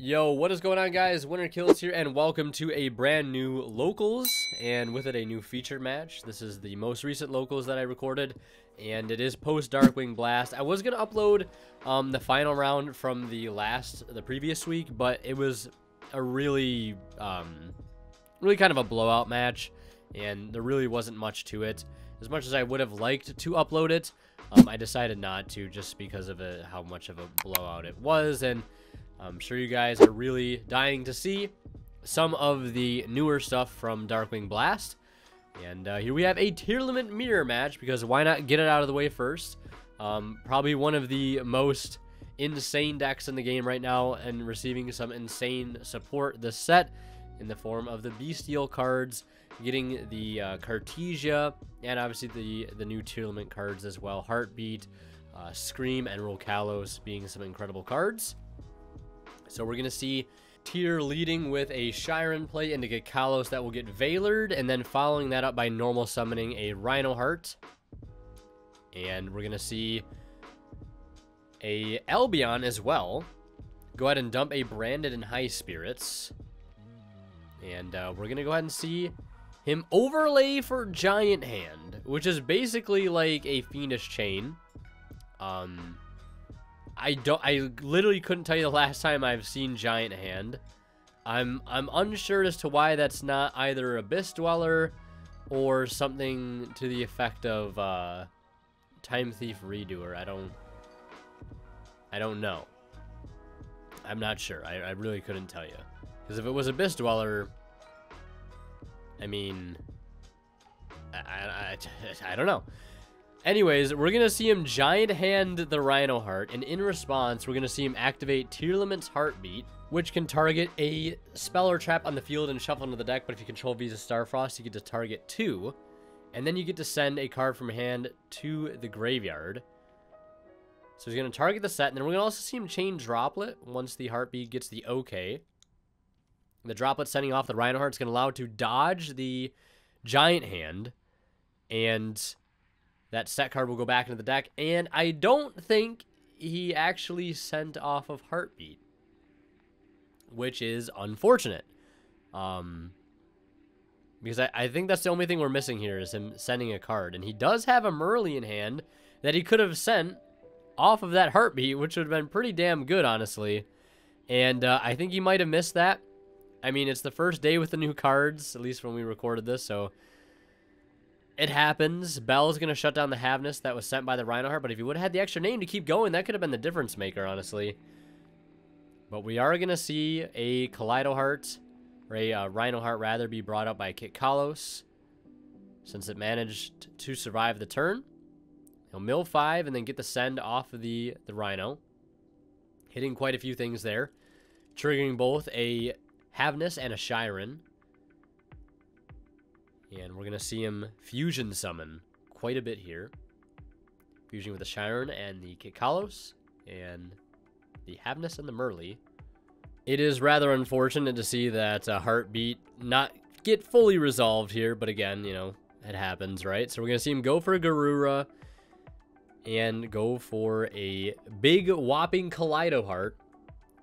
Yo, what is going on, guys? Winter Kills here, and welcome to a brand new Locals, and with it a new featured match. This is the most recent Locals that I recorded, and it is post Darkwing Blast. I was gonna upload the final round from the previous week, but it was a really kind of a blowout match, and there really wasn't much to it. As much as I would have liked to upload it, I decided not to, just because of how much of a blowout it was, and I'm sure you guys are really dying to see some of the newer stuff from Darkwing Blast. And here we have a tier limit mirror match, because why not get it out of the way first? Probably one of the most insane decks in the game right now, and receiving some insane support this set in the form of the Bestial cards, getting the Cartesia, and obviously the new tier limit cards as well. Heartbeat, Scream, and Rokalos being some incredible cards. So we're going to see tier leading with a Chiron play into Kalos that will get Veilered, and then following that up by normal summoning a Rhino Heart. And we're going to see a Albion as well. Go ahead and dump a Branded and High Spirits. And we're going to go ahead and see him overlay for Giant Hand, which is basically like a Fiendish Chain. I literally couldn't tell you the last time I've seen Giant Hand. I'm unsure as to why that's not either Abyss Dweller or something to the effect of Time Thief Redoer. I don't know. I'm not sure. I really couldn't tell you. Because if it was Abyss Dweller, I mean, I don't know. Anyways, we're going to see him Giant Hand the Rhino Heart, and in response, we're going to see him activate Tier Limit's Heartbeat, which can target a spell or trap on the field and shuffle into the deck, but if you control Visa Starfrost, you get to target 2, and then you get to send a card from hand to the graveyard. So he's going to target the set, and then we're going to also see him chain Droplet once the Heartbeat gets the OK. The Droplet sending off the Rhino Heart is going to allow it to dodge the Giant Hand, and that set card will go back into the deck, and I don't think he actually sent off of Heartbeat, which is unfortunate. Because I think that's the only thing we're missing here is him sending a card, and he does have a Merly in hand that he could have sent off of that Heartbeat, which would have been pretty damn good, honestly. And I think he might have missed that. I mean, it's the first day with the new cards, at least when we recorded this, so it happens. Bell's going to shut down the Havness that was sent by the Rhino Heart, but if he would have had the extra name to keep going, that could have been the difference maker, honestly. But we are going to see a Kaleido Heart, or a Rhino Heart, rather, be brought up by Kit Kalos, since it managed to survive the turn. He'll mill 5 and then get the send off of the Rhino, hitting quite a few things there, triggering both a Havness and a Chiron. And we're going to see him fusion summon quite a bit here. Fusion with the Chiron and the Kit Kalos and the Havness and the Merly. It is rather unfortunate to see that Heartbeat not get fully resolved here, but again, you know, it happens, right? So we're going to see him go for a Garura and go for a big whopping Kaleido Heart.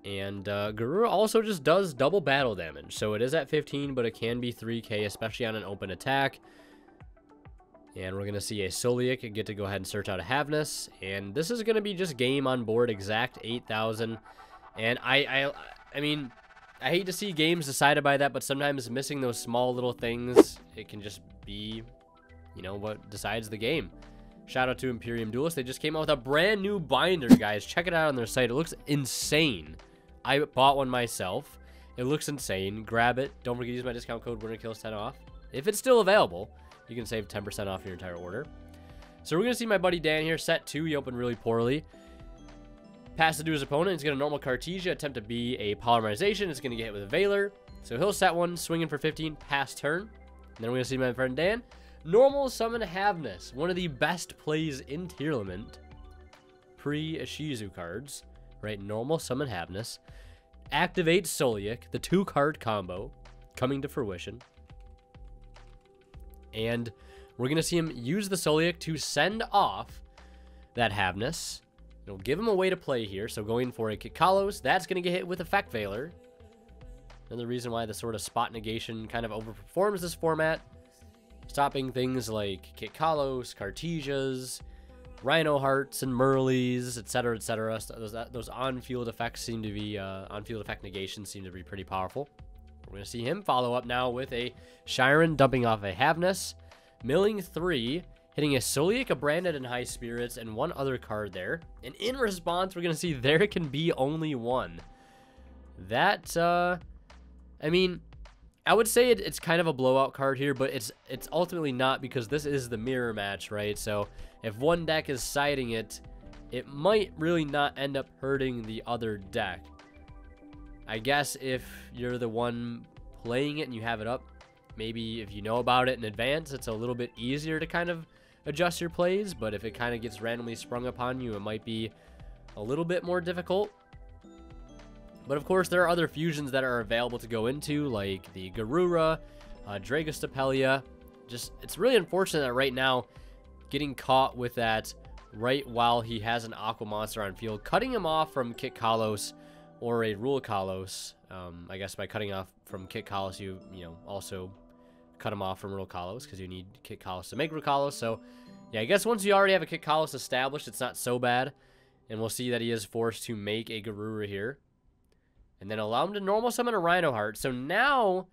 And Garura also just does double battle damage. So it is at 15, but it can be 3k, especially on an open attack. And we're going to see a Solic get to go ahead and search out a Havness. And this is going to be just game on board, exact 8,000. And I mean, I hate to see games decided by that, but sometimes missing those small little things, it can just be, you know, what decides the game. Shout out to Imperium Duelist. They just came out with a brand new binder, guys. Check it out on their site. It looks insane. I bought one myself. It looks insane. Grab it. Don't forget to use my discount code WinterKills10 off. If it's still available, you can save 10% off your entire order. So we're going to see my buddy Dan here. Set 2. He opened really poorly. Pass it to his opponent. He's going to normal Cartesia. Attempt to be a Polymerization. It's going to get hit with a Veiler. So he'll set one. Swinging for 15. Pass turn. And then we're going to see my friend Dan. Normal summon Havness. One of the best plays in Tier Limit. Pre-Ishizu cards. Right, normal summon Havness. Activate Solic, the 2-card combo, coming to fruition. And we're going to see him use the Solic to send off that Havness. It'll give him a way to play here. So going for a Kitkalos, that's going to get hit with Effect Veiler. Another reason why the sort of spot negation kind of overperforms this format. Stopping things like Kitkalos, Cartesias, Rhino Hearts, and Merleys, etc., etc. Those on-field effects seem to be, on-field effect negations seem to be pretty powerful. We're going to see him follow up now with a Chiron, dumping off a Havnus, milling 3, hitting a Solic, a Branded in High Spirits, and one other card there. And in response, we're going to see there can be only one. That, I mean, I would say it's kind of a blowout card here, but it's ultimately not, because this is the mirror match, right? So if one deck is siding it, it might really not end up hurting the other deck. I guess if you're the one playing it and you have it up, maybe if you know about it in advance, it's a little bit easier to kind of adjust your plays. But if it kind of gets randomly sprung upon you, it might be a little bit more difficult. But of course, there are other fusions that are available to go into, like the Garura, Dragostapelia. Just, it's really unfortunate that right now, getting caught with that right while he has an Aqua Monster on field, cutting him off from Kitkalos or a Rule Kalos. I guess by cutting off from Kitkalos, you know, also cut him off from Rule Kalos, because you need Kitkalos to make Rule Kalos. So, yeah, I guess once you already have a Kitkalos established, it's not so bad. And we'll see that he is forced to make a Garura here. And then allow him to normal summon a Rhino Heart. So now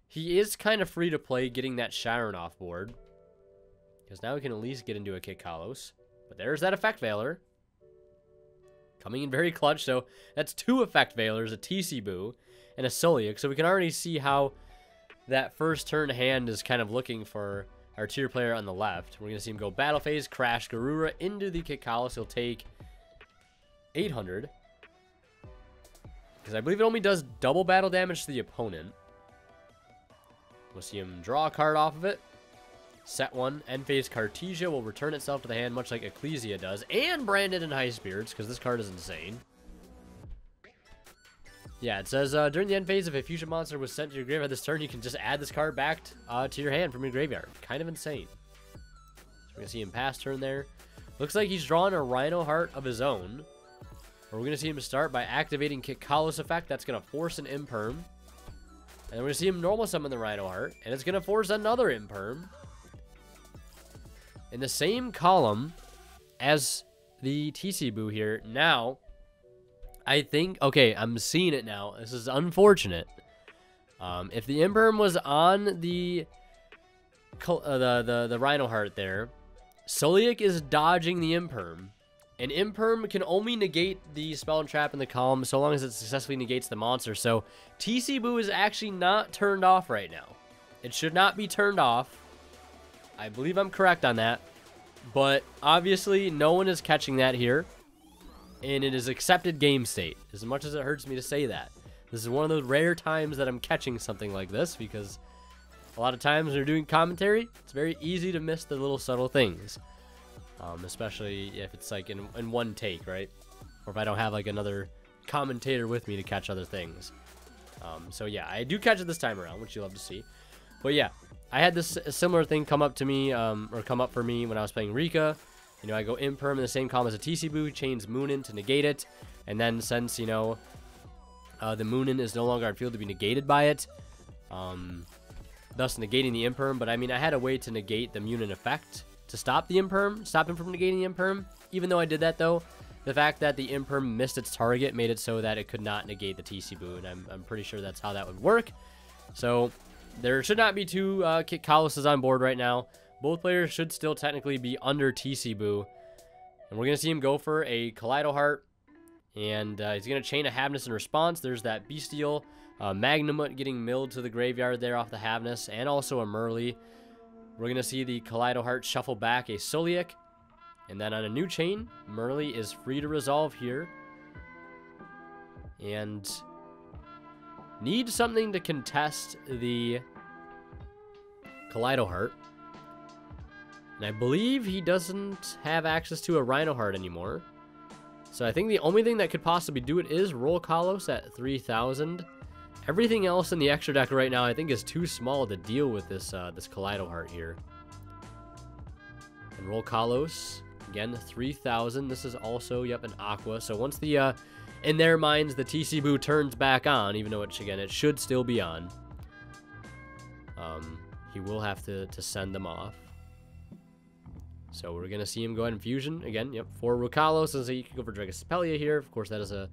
he is kind of free to play getting that Chiron off board, because now we can at least get into a Kitkalos. But there's that Effect Veiler, coming in very clutch. So that's 2 Effect Veilers, a TC Boo, and a Solic. So we can already see how that first turn hand is kind of looking for our tier player on the left. We're going to see him go Battle Phase, Crash Garura into the Kitkalos. He'll take 800. Because I believe it only does double battle damage to the opponent. We'll see him draw a card off of it. Set 1. End phase Cartesia will return itself to the hand, much like Ecclesia does. And Branded in High Spirits, because this card is insane. Yeah, it says, during the end phase, if a fusion monster was sent to your graveyard this turn, you can just add this card back to your hand from your graveyard. Kind of insane. So we're going to see him pass turn there. Looks like he's drawn a Rhino Heart of his own. We're going to see him start by activating Kitkalos effect. That's going to force an Imperm. And we're going to see him normal summon the Rhino Heart. And it's going to force another Imperm. In the same column as the TC Boo here. Now, I think... Okay, I'm seeing it now. This is unfortunate. If the Imperm was on the Rhino Heart there, Solic is dodging the Imperm. An Imperm can only negate the spell and trap in the column so long as it successfully negates the monster. So TC Boo is actually not turned off right now. It should not be turned off. I believe I'm correct on that. But obviously no one is catching that here. And it is accepted game state. As much as it hurts me to say that. This is one of those rare times that I'm catching something like this, because a lot of times when you're doing commentary, it's very easy to miss the little subtle things. Especially if it's like in one take, right? Or if I don't have like another commentator with me to catch other things. So yeah, I do catch it this time around, which you love to see. But yeah, I had this similar thing come up to me, or come up for me when I was playing Rika. You know, I go Imperm in the same column as a TC Boo, chains Moonin to negate it. And then since, you know, the Moonin is no longer on field to be negated by it, thus negating the Imperm. But I mean, I had a way to negate the Moonin effect to stop the Imperm, stop him from negating the Imperm. Even though I did that, though, the fact that the Imperm missed its target made it so that it could not negate the TC Boo, and I'm pretty sure that's how that would work. So there should not be 2 Kitkaloses on board right now. Both players should still technically be under TC Boo. And we're going to see him go for a Kaleido Heart, and he's going to chain a Havnus in response. There's that Bestial Magnamut getting milled to the graveyard there off the Havnus, and also a Merly. We're going to see the Kaleido Heart shuffle back a Solic. And then on a new chain, Merly is free to resolve here. And need something to contest the Kaleido Heart. And I believe he doesn't have access to a Rhino Heart anymore. So I think the only thing that could possibly do it is roll Kalos at 3,000. Everything else in the extra deck right now I think is too small to deal with this this Kaleido Heart here. And roll Kalos. Again, 3,000. This is also, yep, an Aqua. So once the, in their minds, the TC Boo turns back on, even though, it should still be on. He will have to send them off. So we're going to see him go ahead and fusion. Again, yep, for Rokalos, so you can go for Dragostapelia here. Of course, that is a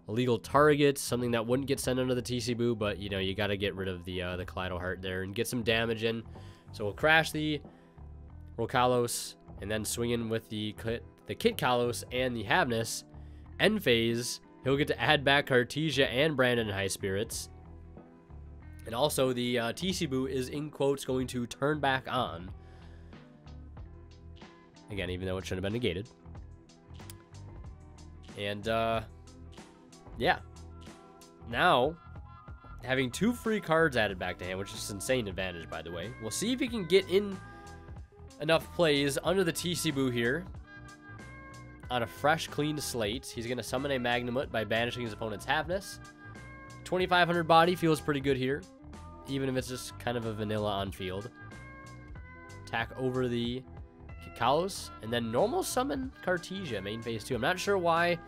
illegal target, something that wouldn't get sent under the TC Boo, but, you know, you got to get rid of the Kaleido Heart there and get some damage in. So we'll crash the Rokalos and then swing in with the Kit Kalos and the Havnus. End phase, he'll get to add back Cartesia and Brandon High Spirits. And also, the TC Boo is, in quotes, going to turn back on. Again, even though it should have been negated. And, yeah. Now, having 2 free cards added back to hand, which is an insane advantage, by the way. We'll see if he can get in enough plays under the TC Boo here. On a fresh, clean slate. He's going to summon a Magnamut by banishing his opponent's Havnus. 2,500 body feels pretty good here, even if it's just kind of a vanilla on field. Attack over the Kalos, and then normal summon Cartesia, main phase 2. I'm not sure why,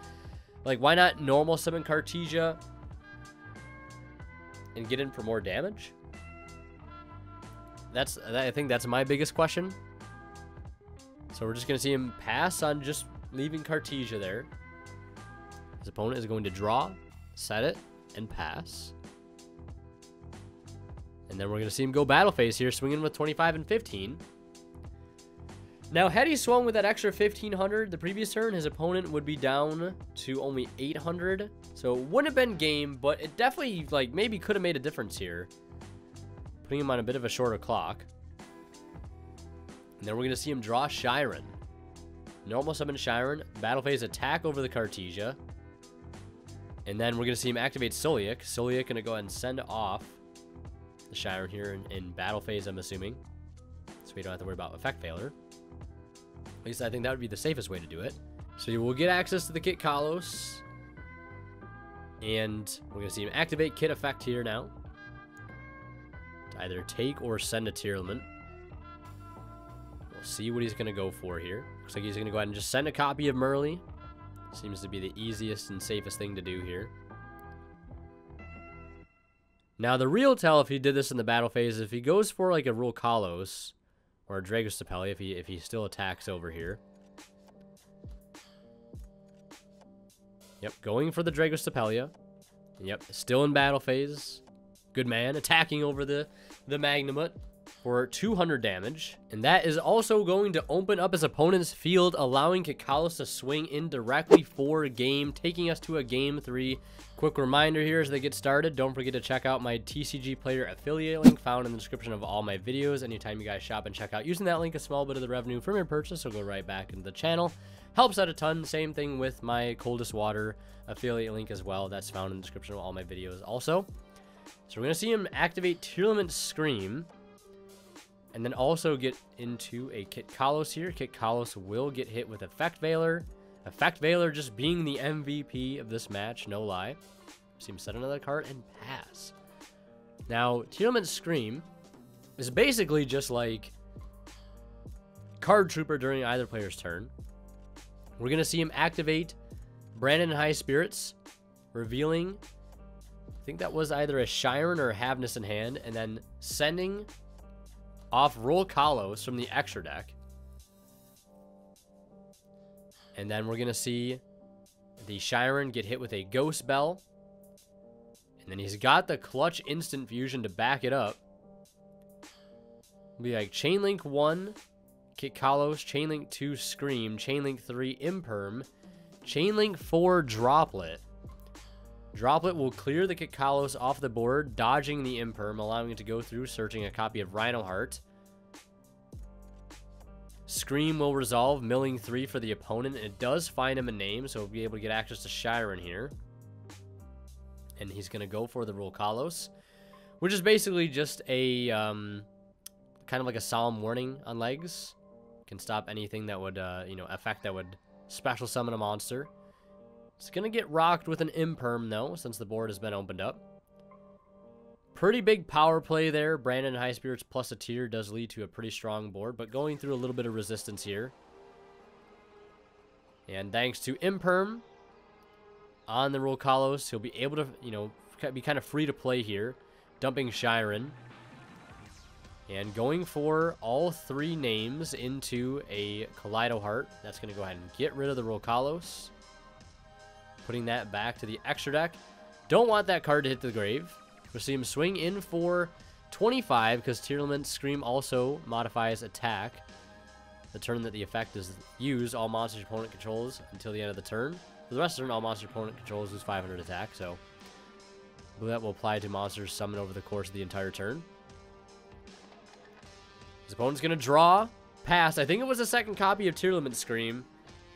like, why not normal summon Cartesia and get in for more damage? I think that's my biggest question. So we're just going to see him pass on just leaving Cartesia there. His opponent is going to draw, set it, and pass. And then we're going to see him go battle phase here, swinging with 25 and 15. Now, had he swung with that extra 1,500 the previous turn, his opponent would be down to only 800. So it wouldn't have been game, but it definitely, like, maybe could have made a difference here. Putting him on a bit of a shorter clock. And then we're going to see him draw Shiren. Normal summon Shiren, battle phase attack over the Cartesia. And then we're going to see him activate Soliac. Soliac going to go ahead and send off the Shiren here in battle phase, I'm assuming. So we don't have to worry about effect failure. At least I think that would be the safest way to do it. So you will get access to the Kit Kalos. And we're going to see him activate Kit effect here now. To either take or send a Tearlament. We'll see what he's going to go for here. Looks like he's going to go ahead and just send a copy of Merly. Seems to be the easiest and safest thing to do here. Now, the real tell if he did this in the battle phase, if he goes for like a Rokalos or a Dragostapelia, if he still attacks over here. Yep, going for the Dragostapelia. Yep, still in battle phase. Good man, attacking over the Magnamut for 200 damage. And that is also going to open up his opponent's field, allowing Kit Kalos to swing in directly for a game, taking us to a game 3. Quick reminder here as they get started, don't forget to check out my TCG Player affiliate link found in the description of all my videos. Anytime you guys shop and check out using that link, a small bit of the revenue from your purchase will go right back into the channel. Helps out a ton. Same thing with my Coldest Water affiliate link as well. That's found in the description of all my videos also. So we're going to see him activate Tearlament Scream. And then also get into a Kit Kalos here. Kit Kalos will get hit with Effect Veiler. Effect Veiler just being the MVP of this match, no lie. See him set another card and pass. Now, Tearlament Scream is basically just like Card Trooper during either player's turn. We're going to see him activate Brandon High Spirits, revealing, I think that was either a Shiren or a Havnus in hand, and then sending off Rokalos from the extra deck. And then we're going to see the Shiren get hit with a Ghost Bell. And then he's got the clutch instant fusion to back it up. It'll be like Chainlink 1, Kit Kalos, Chainlink 2, Scream, Chainlink 3, Imperm, Chainlink 4, Droplet. Droplet will clear the Kit Kalos off the board, dodging the Imperm, allowing it to go through, searching a copy of Rhino Heart. Scream will resolve, milling 3 for the opponent. It does find him a name, so we'll be able to get access to Shiren here. And he's going to go for the Rokalos, which is basically just a kind of like a Solemn Warning on legs. Can stop anything that would, effect that would special summon a monster. It's going to get rocked with an Imperm, though, since the board has been opened up. Pretty big power play there. Brandon High Spirits plus a tier does lead to a pretty strong board, but going through a little bit of resistance here. And thanks to Imperm on the Rokalos, he'll be able to, be kind of free to play here. Dumping Shyren. And going for all 3 names into a Kaleido Heart. That's going to go ahead and get rid of the Rokalos. Putting that back to the extra deck. Don't want that card to hit the grave. We'll see him swing in for 25 because Tearlament Scream also modifies attack. The turn that the effect is used, all monsters your opponent controls until the end of the turn. For the rest of the turn, all monsters your opponent controls lose 500 attack. So that will apply to monsters summoned over the course of the entire turn. His opponent's going to draw, pass. I think it was a second copy of Tearlament Scream.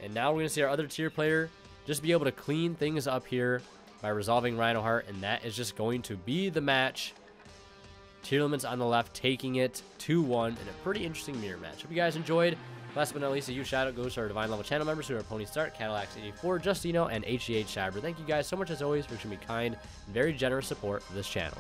And now we're going to see our other tier player just be able to clean things up here by resolving Rhino Heart. And that is just going to be the match. Tearlament's on the left, taking it 2-1 in a pretty interesting mirror match. Hope you guys enjoyed. Last but not least, a huge shout out goes to our Divine Level channel members who are Pony Start, Cadillacs84, Justino, and HEH Cyber. Thank you guys so much as always for showing me kind and very generous support of this channel.